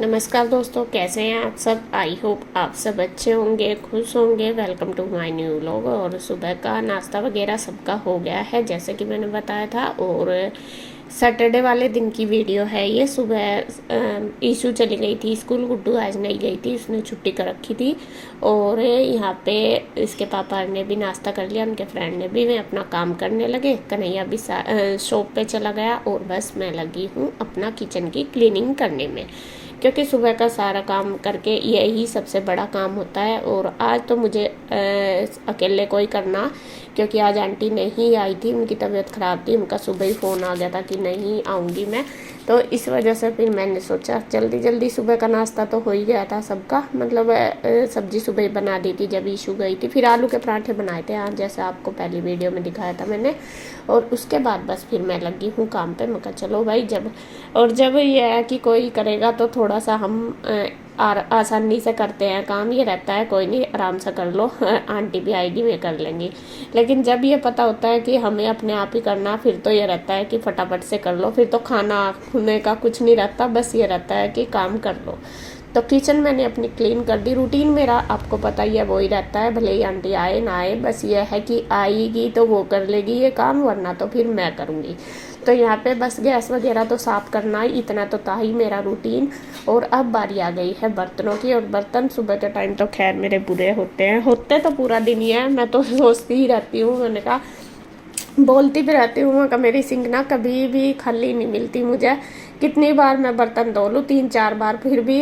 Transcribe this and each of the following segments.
नमस्कार दोस्तों, कैसे हैं आप सब। आई होप आप सब अच्छे होंगे, खुश होंगे। Welcome to my new vlog. और सुबह का नाश्ता वगैरह सबका हो गया है जैसे कि मैंने बताया था। और सैटरडे वाले दिन की वीडियो है ये। सुबह ईशू चली गई थी स्कूल, गुड्डू आज नहीं गई थी, उसने छुट्टी कर रखी थी। और यहाँ पे इसके पापा ने भी नाश्ता कर लिया, उनके फ्रेंड ने भी। वे अपना काम करने लगे, कन्हैया भी शॉप पे चला गया और बस मैं लगी हूँ अपना किचन की क्लीनिंग करने में, क्योंकि सुबह का सारा काम करके यही सबसे बड़ा काम होता है। और आज तो मुझे अकेले को ही करना, क्योंकि आज आंटी नहीं आई थी, उनकी तबीयत ख़राब थी। उनका सुबह ही फ़ोन आ गया था कि नहीं आऊँगी मैं, तो इस वजह से फिर मैंने सोचा जल्दी जल्दी सुबह का नाश्ता तो हो ही गया था सबका। मतलब सब्जी सुबह ही बना दी थी जब ईशू गई थी। फिर आलू के पराठे बनाए थे आज, जैसे आपको पहली वीडियो में दिखाया था मैंने। और उसके बाद बस फिर मैं लगी हूँ काम पे। मैं कहा चलो भाई, जब ये है कि कोई करेगा तो थोड़ा सा हम आसानी से करते हैं काम। ये रहता है कोई नहीं, आराम से कर लो, आंटी भी आएगी वे कर लेंगी। लेकिन जब ये पता होता है कि हमें अपने आप ही करना, फिर तो ये रहता है कि फटाफट से कर लो। फिर तो खाना खुलने का कुछ नहीं रहता, बस ये रहता है कि काम कर लो। तो किचन मैंने अपनी क्लीन कर दी। रूटीन मेरा आपको पता ही है, वो ही रहता है, भले ही आंटी आए ना आए। बस ये है कि आएगी तो वो कर लेगी ये काम, वरना तो फिर मैं करूँगी। तो यहाँ पे बस गैस वगैरह तो साफ़ करना ही, इतना तो था ही मेरा रूटीन। और अब बारी आ गई है बर्तनों की। और बर्तन सुबह के टाइम तो खैर मेरे बुरे होते तो पूरा दिन ही है। मैं तो सोचती ही रहती हूँ, मैंने कहा बोलती भी रहती हूँ कि मेरी सिंक ना कभी भी खाली नहीं मिलती मुझे। कितनी बार मैं बर्तन धो लूँ, 3-4 बार, फिर भी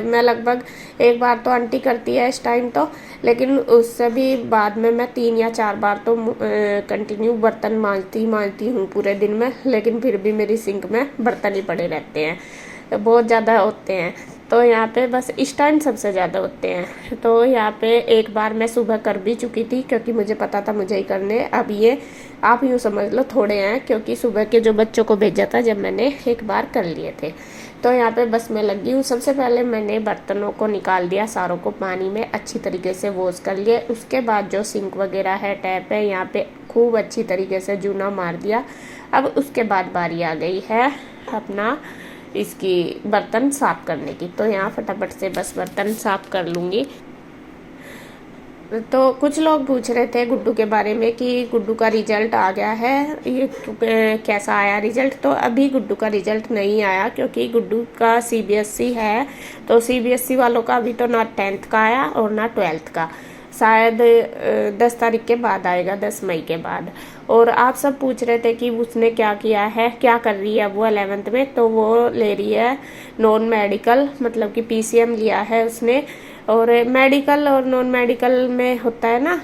मैं लगभग एक बार तो आंटी करती है इस टाइम तो, लेकिन उससे भी बाद में मैं 3 या 4 बार तो कंटिन्यू बर्तन मांजती हूँ पूरे दिन में। लेकिन फिर भी मेरी सिंक में बर्तन ही पड़े रहते हैं, बहुत ज़्यादा होते हैं। तो यहाँ पे बस इस टाइम सबसे ज़्यादा होते हैं। तो यहाँ पे एक बार मैं सुबह कर भी चुकी थी, क्योंकि मुझे पता था मुझे ही करने। अब ये आप यूँ समझ लो थोड़े हैं, क्योंकि सुबह के जो बच्चों को भेजा था जब मैंने एक बार कर लिए थे। तो यहाँ पे बस मैं लगी हूँ। सबसे पहले मैंने बर्तनों को निकाल दिया, सारों को पानी में अच्छी तरीके से वॉश कर लिए। उसके बाद जो सिंक वगैरह है, टैप है, यहाँ पे खूब अच्छी तरीके से जूना मार दिया। अब उसके बाद बारी आ गई है अपना इसकी बर्तन साफ़ करने की। तो यहाँ फटाफट से बस बर्तन साफ़ कर लूँगी। तो कुछ लोग पूछ रहे थे गुड्डू के बारे में कि गुड्डू का रिजल्ट आ गया है, ये कैसा आया रिजल्ट। तो अभी गुड्डू का रिजल्ट नहीं आया, क्योंकि गुड्डू का सीबीएसई है। तो सीबीएसई वालों का अभी तो ना 10th का आया और ना 12th का। शायद 10 तारीख के बाद आएगा, 10 मई के बाद। और आप सब पूछ रहे थे कि उसने क्या किया है, क्या कर रही है वो 11th में। तो वो ले रही है नॉन मेडिकल, मतलब कि पीसीएम लिया है उसने। और मेडिकल और नॉन मेडिकल में होता है ना,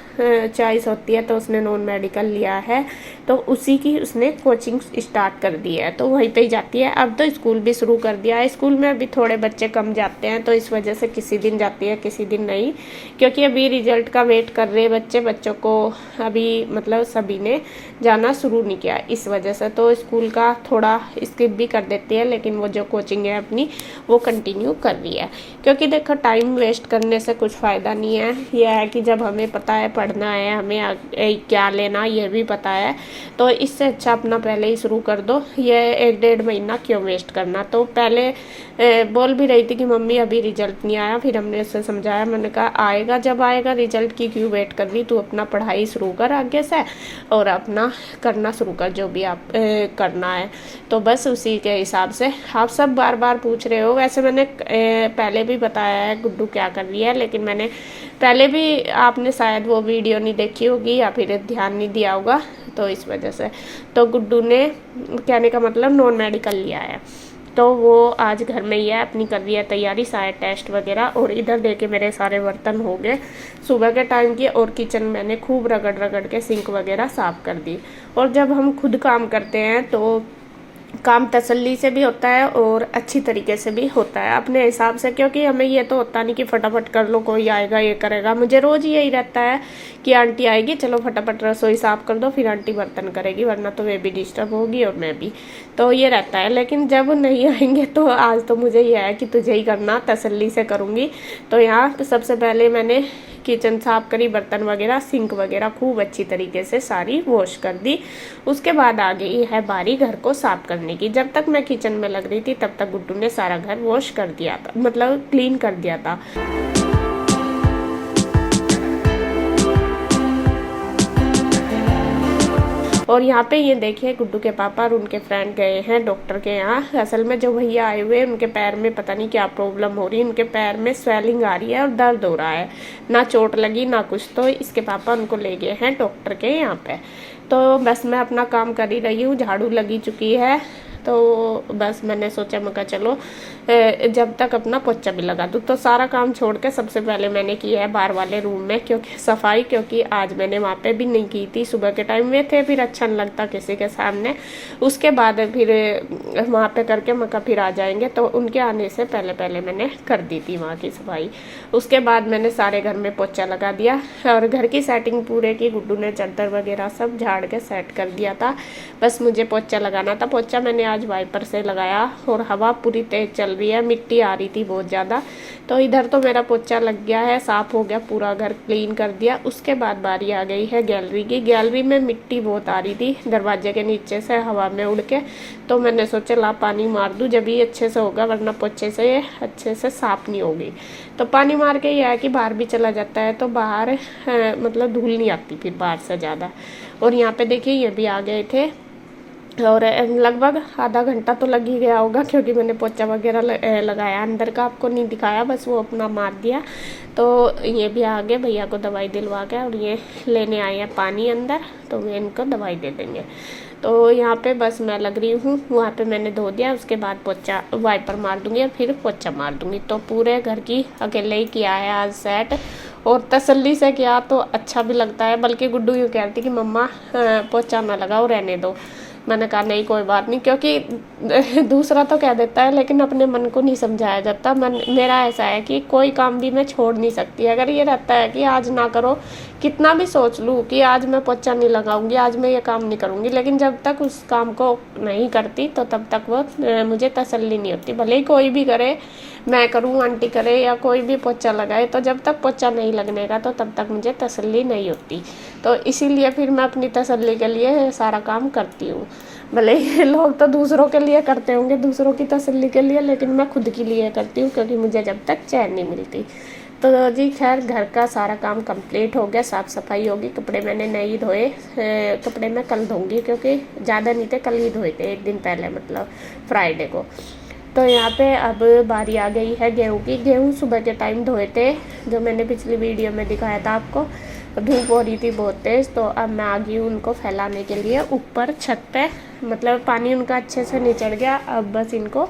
चॉइस होती है, तो उसने नॉन मेडिकल लिया है। तो उसी की उसने कोचिंग स्टार्ट कर दी है, तो वहीं पे ही जाती है। अब तो स्कूल भी शुरू कर दिया है। स्कूल में अभी थोड़े बच्चे कम जाते हैं, तो इस वजह से किसी दिन जाती है किसी दिन नहीं, क्योंकि अभी रिजल्ट का वेट कर रहे बच्चों को अभी मतलब सभी ने जाना शुरू नहीं किया, इस वजह से। तो स्कूल का थोड़ा स्किप भी कर देती है, लेकिन वो जो कोचिंग है अपनी वो कंटिन्यू कर रही है। क्योंकि देखो टाइम वेस्ट करने से कुछ फ़ायदा नहीं है। यह है कि जब हमें पता है पढ़ना है, हमें क्या लेना ये भी पता है, तो इससे अच्छा अपना पहले ही शुरू कर दो। ये 1-1.5 महीना क्यों वेस्ट करना। तो पहले बोल भी रही थी कि मम्मी अभी रिजल्ट नहीं आया। फिर हमने उसे समझाया, मैंने कहा आएगा, जब आएगा रिजल्ट की क्यों वेट कर रही, तू अपना पढ़ाई शुरू कर आगे से और अपना करना शुरू कर जो भी आप करना है। तो बस उसी के हिसाब से आप सब बार बार पूछ रहे हो। वैसे मैंने पहले भी बताया है गुड्डू क्या कर रही है, लेकिन मैंने पहले भी, आपने शायद वो वीडियो नहीं देखी होगी या फिर ध्यान नहीं दिया होगा, तो इस वजह से। तो गुड्डू ने, कहने का मतलब, नॉन मेडिकल लिया है। तो वो आज घर में ही है, अपनी कर रही है तैयारी, शायद टेस्ट वगैरह। और इधर देखे मेरे सारे बर्तन हो गए सुबह के टाइम की। और किचन मैंने खूब रगड़ रगड़ के सिंक वगैरह साफ़ कर दी। और जब हम खुद काम करते हैं तो काम तसल्ली से भी होता है और अच्छी तरीके से भी होता है अपने हिसाब से, क्योंकि हमें ये तो होता नहीं कि फटाफट कर लो, कोई आएगा ये करेगा। मुझे रोज़ यही रहता है कि आंटी आएगी, चलो फटाफट रसोई साफ़ कर दो, फिर आंटी बर्तन करेगी, वरना तो वे भी डिस्टर्ब होगी और मैं भी। तो ये रहता है। लेकिन जब नहीं आएंगे तो आज तो मुझे ये है कि तुझे ही करना, तसल्ली से करूँगी। तो यहाँ सबसे पहले मैंने किचन साफ करी, बर्तन वगैरह, सिंक वगैरह खूब अच्छी तरीके से सारी वॉश कर दी। उसके बाद आ गई है बारी घर को साफ करने की। जब तक मैं किचन में लग रही थी तब तक गुड्डू ने सारा घर वॉश कर दिया था, मतलब क्लीन कर दिया था। और यहाँ पे ये देखिए गुड्डू के पापा और उनके फ्रेंड गए हैं डॉक्टर के यहाँ। असल में जो भैया आए हुए उनके पैर में पता नहीं क्या प्रॉब्लम हो रही है, उनके पैर में स्वेलिंग आ रही है और दर्द हो रहा है, ना चोट लगी ना कुछ। तो इसके पापा उनको ले गए हैं डॉक्टर के यहाँ पे। तो बस मैं अपना काम कर ही रही हूँ, झाड़ू लगी चुकी है। तो बस मैंने सोचा मैं कहा चलो जब तक अपना पोछा भी लगा दूँ। तो सारा काम छोड़ के सबसे पहले मैंने किया है बाहर वाले रूम में क्योंकि सफाई, क्योंकि आज मैंने वहाँ पे भी नहीं की थी। सुबह के टाइम में थे, फिर अच्छा नहीं लगता किसी के सामने। उसके बाद फिर वहाँ पे करके मैं कहा फिर आ जाएंगे, तो उनके आने से पहले पहले मैंने कर दी थी वहाँ की सफाई। उसके बाद मैंने सारे घर में पोछा लगा दिया और घर की सेटिंग पूरे की। गुड्डू ने चादर वगैरह सब झाड़ के सेट कर दिया था, बस मुझे पोछा लगाना था। पोछा मैंने आज वाइपर से लगाया और हवा पूरी तेज चल रही है, मिट्टी आ रही थी बहुत ज़्यादा। तो इधर तो मेरा पोछा लग गया है, साफ हो गया, पूरा घर क्लीन कर दिया। उसके बाद बारी आ गई है गैलरी की। गैलरी में मिट्टी बहुत आ रही थी दरवाजे के नीचे से हवा में उड़ के। तो मैंने सोचा ला पानी मार दूँ जब ये अच्छे से होगा, वरना पोछे से ये अच्छे से साफ नहीं होगी। तो पानी मार के ये है कि बाहर भी चला जाता है तो बाहर मतलब धूल नहीं आती फिर बाहर से ज़्यादा। और यहाँ पे देखिए ये भी आ गए थे और लगभग आधा घंटा तो लग ही गया होगा क्योंकि मैंने पोछा वगैरह लगाया। अंदर का आपको नहीं दिखाया, बस वो अपना मार दिया। तो ये भी आ गए, भैया को दवाई दिलवा के और ये लेने आए हैं पानी अंदर, तो वे इनको दवाई दे देंगे। तो यहाँ पे बस मैं लग रही हूँ, वहाँ पे मैंने धो दिया। उसके बाद पोछा वाइपर मार दूँगी और फिर पोछा मार दूँगी। तो पूरे घर की अकेले ही किया है आज सेट, और तसल्ली से किया तो अच्छा भी लगता है। बल्कि गुड्डू यूँ कहती कि मम्मा पोछा ना लगाओ, रहने दो। मैंने कहा नहीं कोई बात नहीं, क्योंकि दूसरा तो कह देता है लेकिन अपने मन को नहीं समझाया जाता। मेरा ऐसा है कि कोई काम भी मैं छोड़ नहीं सकती। अगर ये रहता है कि आज ना करो, कितना भी सोच लूँ कि आज मैं पोछा नहीं लगाऊंगी, आज मैं ये काम नहीं करूंगी, लेकिन जब तक उस काम को नहीं करती तो तब तक वो मुझे तसल्ली नहीं होती। भले ही कोई भी करे, मैं करूँ, आंटी करे या कोई भी पोछा लगाए, तो जब तक पोछा नहीं लगने का तो तब तक मुझे तसल्ली नहीं होती। तो इसीलिए फिर मैं अपनी तसल्ली के लिए सारा काम करती हूँ। भले ही लोग तो दूसरों के लिए करते होंगे, दूसरों की तसल्ली के लिए, लेकिन मैं खुद के लिए करती हूँ क्योंकि मुझे जब तक चैन नहीं मिलती। तो जी खैर घर का सारा काम कंप्लीट हो गया, साफ़ सफाई होगी। कपड़े मैंने नहीं धोए, कपड़े मैं कल धोऊंगी क्योंकि ज़्यादा नहीं थे, कल ही धोए थे, एक दिन पहले मतलब फ्राइडे को। तो यहाँ पे अब बारी आ गई है गेहूँ की। गेहूँ सुबह के टाइम धोए थे, जो मैंने पिछली वीडियो में दिखाया था आपको। धूप हो रही थी बहुत तेज़, तो अब मैं आ गई हूँ उनको फैलाने के लिए ऊपर छत पे। मतलब पानी उनका अच्छे से निचड़ गया, अब बस इनको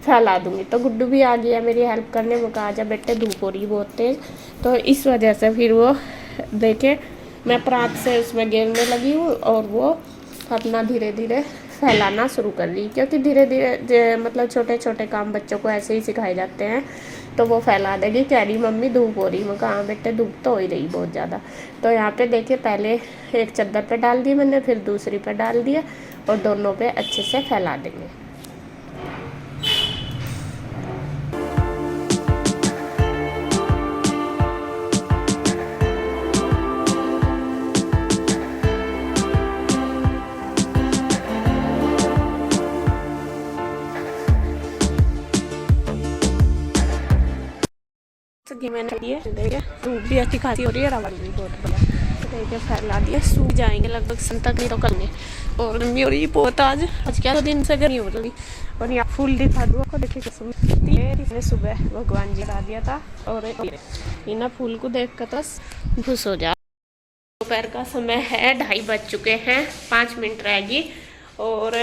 फैला दूँगी। तो गुड्डू भी आ गया मेरी हेल्प करने, वो कहा जा बेटे धूप हो रही बहुत तेज़। तो इस वजह से फिर वो देखे मैं प्रात से उसमें गिरने लगी हूँ और वो अपना धीरे धीरे फैलाना शुरू कर दी। क्योंकि धीरे धीरे मतलब छोटे छोटे काम बच्चों को ऐसे ही सिखाए जाते हैं, तो वो फैला देगी। कह रही मम्मी धूप हो रही, मैं कहा बेटे धूप तो हो ही रही बहुत ज़्यादा। तो यहाँ पे देखिए पहले एक चादर पे डाल दी मैंने, फिर दूसरी पे डाल दिया और दोनों पे अच्छे से फैला देंगे। घी मैंने लिए, देखिए धूप भी अच्छी खासी हो रही है, रावण भी बहुत बड़ा। तो देखिए फैला दिए, सूख जाएंगे लगभग सन तक, नहीं तो कल में। और गर्मी हो रही है बहुत आज क्या, तो दिन से गर्मी हो रही। और यहाँ फूल दिखा दूँ आपको, देखिए किस्म सुबह भगवान जी ला दिया था। और इन फूल को देख कर तो खुश हो जा। दोपहर का समय है, 2:30 बज चुके हैं, 5 मिनट रहेगी। और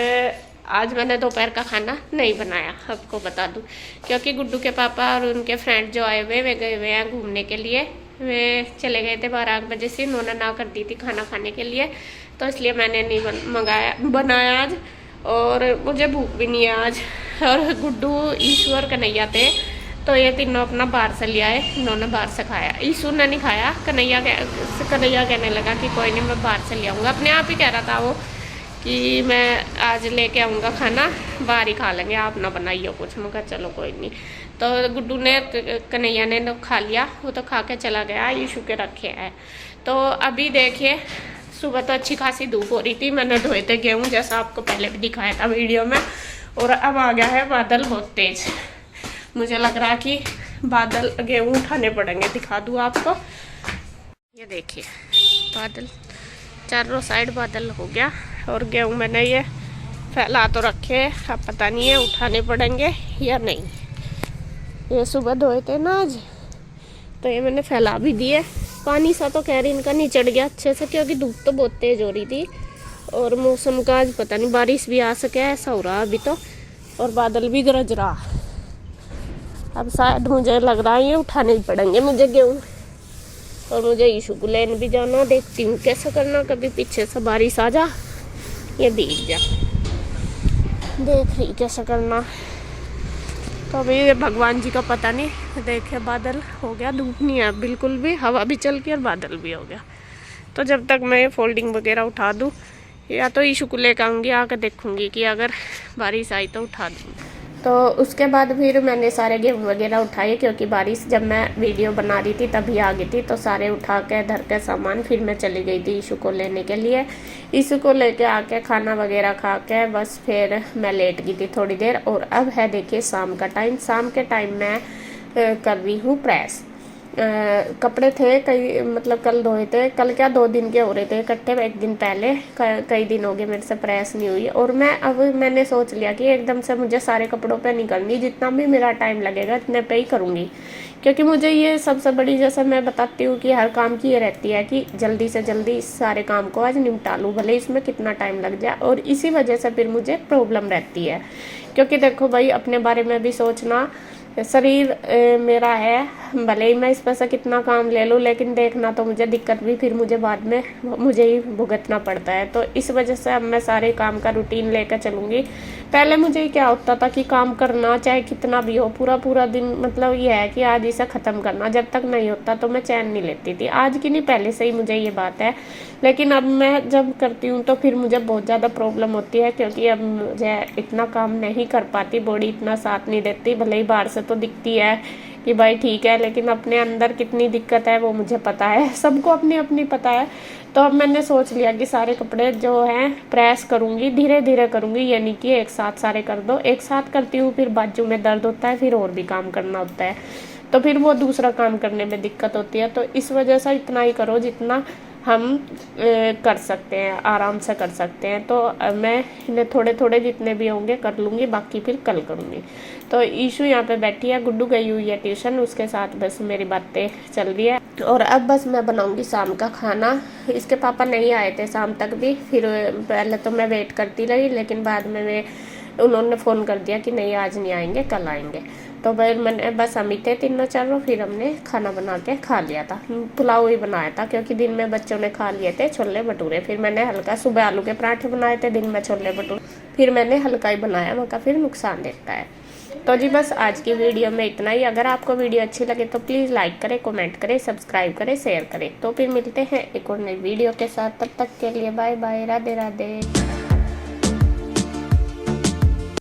आज मैंने दोपहर का खाना नहीं बनाया, आपको बता दूं, क्योंकि गुड्डू के पापा और उनके फ्रेंड जो आए हुए वे गए हुए हैं घूमने के लिए। वे चले गए थे 12 बजे से, उन्होंने ना कर दी थी खाना खाने के लिए, तो इसलिए मैंने नहीं बनाया आज। और मुझे भूख भी नहीं है आज। और गुड्डू, ईश्वर, कन्हैया थे, तो ये तीनों अपना बाहर से लिया है, इन्होंने बाहर से खाया। ईश्वर ने नहीं खाया, कन्हैया कहने लगा कि कोई नहीं मैं बाहर से ले आऊँगा। अपने आप ही कह रहा था वो कि मैं आज लेके आऊँगा खाना, बाहर ही खा लेंगे, आप ना बनाइए कुछ। मैं कहा चलो कोई नहीं। तो गुड्डू ने, कन्हैया ने तो खा लिया, वो तो खा के चला गया, ईशू के रखे है। तो अभी देखिए सुबह तो अच्छी खासी धूप हो रही थी, मैंने धोए थे गेहूँ जैसा आपको पहले भी दिखाया था वीडियो में, और अब आ गया है बादल बहुत तेज। मुझे लग रहा कि बादल, गेहूँ उठाने पड़ेंगे। दिखा दूँ आपको, ये देखिए बादल, चारों साइड बादल हो गया, और गेहूँ मैंने ये फैला तो रखे, अब पता नहीं है उठाने पड़ेंगे या नहीं। ये सुबह धोए थे ना आज, तो ये मैंने फैला भी दिए। पानी सा तो खैर इनका नहीं चढ़ गया अच्छे से, क्योंकि धूप तो बहुत तेज हो रही थी, और मौसम का आज पता नहीं बारिश भी आ सके, ऐसा हो रहा अभी तो, और बादल भी गरज रहा। अब शायद मुझे लग रहा है ये उठाने ही पड़ेंगे मुझे गेहूँ, और मुझे ईशू को लेने भी जाना। देखती हूँ कैसे करना, कभी पीछे से बारिश आ जा या भीग जा, देख रही कैसे करना। तो अभी भगवान जी का पता नहीं। देखिए बादल हो गया, धूप नहीं है बिल्कुल भी, हवा भी चल गई और बादल भी हो गया। तो जब तक मैं फोल्डिंग वगैरह उठा दूँ, या तो ईशू को लेकर आऊँगी, आकर देखूँगी कि अगर बारिश आई तो उठा दूँगी। तो उसके बाद फिर मैंने सारे गेहूँ वगैरह उठाए, क्योंकि बारिश जब मैं वीडियो बना रही थी तभी आ गई थी। तो सारे उठा के धर के सामान फिर मैं चली गई थी ईशू को लेने के लिए। ईशू को लेके आके खाना वगैरह खा के बस फिर मैं लेट गई थी थोड़ी देर। और अब है देखिए शाम का टाइम। शाम के टाइम मैं कर रही हूँ प्रेस। कपड़े थे कई, मतलब कल धोए थे, कल क्या 2 दिन के हो रहे थे इकट्ठे, एक दिन पहले। कई दिन हो गए मेरे से प्रेस नहीं हुई, और मैंने सोच लिया कि एकदम से मुझे सारे कपड़ों पे नहीं करनी, जितना भी मेरा टाइम लगेगा इतने पे ही करूँगी। क्योंकि मुझे ये सबसे बड़ी, जैसे मैं बताती हूँ कि हर काम की ये रहती है कि जल्दी से जल्दी इस सारे काम को आज निपटा लूँ, भले इसमें कितना टाइम लग जाए। और इसी वजह से फिर मुझे प्रॉब्लम रहती है, क्योंकि देखो भाई अपने बारे में भी सोचना। शरीर मेरा है, भले ही मैं इस पर से कितना काम ले लूँ, लेकिन देखना तो मुझे दिक्कत भी फिर मुझे बाद में मुझे ही भुगतना पड़ता है। तो इस वजह से अब मैं सारे काम का रूटीन लेकर चलूँगी। पहले मुझे क्या होता था कि काम करना चाहे कितना भी हो, पूरा पूरा दिन, मतलब ये है कि आज इसे ख़त्म करना, जब तक नहीं होता तो मैं चैन नहीं लेती थी। आज की नहीं, पहले से ही मुझे ये बात है, लेकिन अब मैं जब करती हूँ तो फिर मुझे बहुत ज़्यादा प्रॉब्लम होती है, क्योंकि अब मुझे इतना काम नहीं कर पाती, बॉडी इतना साथ नहीं देती। भले ही बाहर से तो दिखती है कि भाई ठीक है, लेकिन अपने अंदर कितनी दिक्कत है वो मुझे पता है, सबको अपनी अपनी पता है। तो अब मैंने सोच लिया कि सारे कपड़े जो हैं प्रेस करूँगी, धीरे धीरे करूँगी, यानी कि एक साथ सारे कर दो। एक साथ करती हूँ फिर बाजू में दर्द होता है, फिर और भी काम करना होता है, तो फिर वो दूसरा काम करने में दिक्कत होती है। तो इस वजह से इतना ही करो जितना हम कर सकते हैं, आराम से कर सकते हैं। तो मैं इन्हें थोड़े थोड़े जितने भी होंगे कर लूँगी, बाकी फिर कल करूँगी। तो ईशू यहाँ पे बैठी है, गुड्डू गई हुई है ट्यूशन, उसके साथ बस मेरी बातें चल रही है। और अब बस मैं बनाऊँगी शाम का खाना। इसके पापा नहीं आए थे शाम तक भी, फिर पहले तो मैं वेट करती रही, लेकिन बाद में उन्होंने फ़ोन कर दिया कि नहीं आज नहीं आएंगे, कल आएंगे। तो फिर मैंने बस हम ही थे तीनों चारों, फिर हमने खाना बना के खा लिया था। पुलाव ही बनाया था, क्योंकि दिन में बच्चों ने खा लिए थे छोले भटूरे। फिर मैंने हल्का, सुबह आलू के पराठे बनाए थे, दिन में छोले भटूरे, फिर मैंने हल्का ही बनाया, मगर फिर नुकसान देता है। तो जी बस आज की वीडियो में इतना ही। अगर आपको वीडियो अच्छी लगे तो प्लीज़ लाइक करें, कमेंट करें, सब्सक्राइब करें, शेयर करें। तो फिर मिलते हैं एक और नई वीडियो के साथ, तब तक के लिए बाय बाय, राधे राधे।